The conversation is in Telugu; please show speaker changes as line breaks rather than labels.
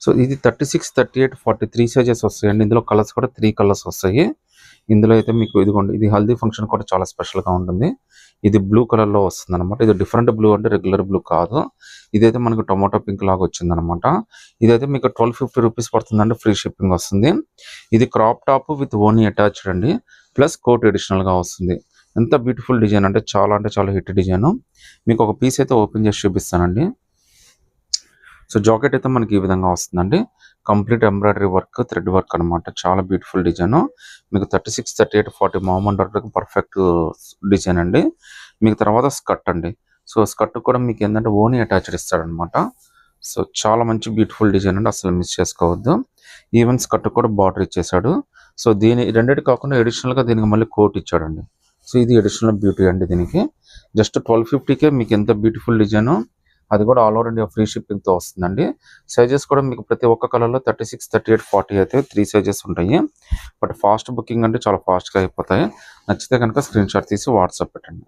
సో ఇది 36, 38, 40 3 సైజెస్ వస్తాయండి. ఇందులో కలర్స్ కూడా 3 కలర్స్ వస్తాయి. ఇందులో అయితే మీకు ఇదిగోండి, ఇది హల్దీ ఫంక్షన్ కూడా చాలా స్పెషల్‌గా ఉంటుంది. ఇది బ్లూ కలర్‌లో వస్తుందన్నమాట. ఇది డిఫరెంట్ బ్లూ అంటే రెగ్యులర్ బ్లూ కాదు. ఇదైతే మనకు టొమాటో పింక్ లాగా వచ్చిందనమాట. ఇదైతే మీకు 1250 రూపీస్ పడుతుందండి. ఫ్రీ షిప్పింగ్ వస్తుంది. ఇది క్రాప్ టాప్ విత్ ఓనీ అటాచ్డ్ అండి. ప్లస్ కోట్ అడిషనల్‌గా వస్తుంది. ఎంత బ్యూటిఫుల్ డిజైన్ అంటే చాలా హిట్ డిజైను. మీకు ఒక పీస్ అయితే ఓపెన్ చేసి చూపిస్తానండి. సో జాకెట్ అయితే మనకి ఈ విధంగా వస్తుందండి. Complete embroidery work, thread work అనమాట. చాలా బ్యూటిఫుల్ డిజైన్. మీకు 36, 38, 40 మామూలు పర్ఫెక్ట్ డిజైన్ అండి. మీకు తర్వాత స్కర్ట్ అండి. సో స్కర్ట్ కూడా మీకు ఏంటంటే ఓనీ అటాచ్డ్ ఇస్తాడనమాట. సో చాలా మంచి బ్యూటిఫుల్ డిజైన్ అండి. అసలు మిస్ చేసుకోవద్దు. ఈవెన్ స్కర్ట్ కూడా బార్డర్ ఇచ్చేసాడు. సో దీని రెండింటి కాకుండా అడిషనల్గా దీనికి మళ్ళీ కోట్ ఇచ్చాడండి. సో ఇది అడిషనల్ బ్యూటీ అండి. దీనికి జస్ట్ 1250కే మీకు ఎంత బ్యూటిఫుల్ డిజైన్. అది కూడా ఆల్ ఓవర్ ఇండియా ఫ్రీ షిప్పింగ్తో వస్తుందండి. సైజెస్ కూడా మీకు ప్రతి ఒక్క కలర్లో 36, 38, 40 అయితే 3 సైజెస్ ఉంటాయి. బట్ ఫాస్ట్ బుకింగ్ అంటే చాలా ఫాస్ట్గా అయిపోతాయి. నచ్చితే కనుక స్క్రీన్ షాట్ తీసి వాట్సాప్ పెట్టండి.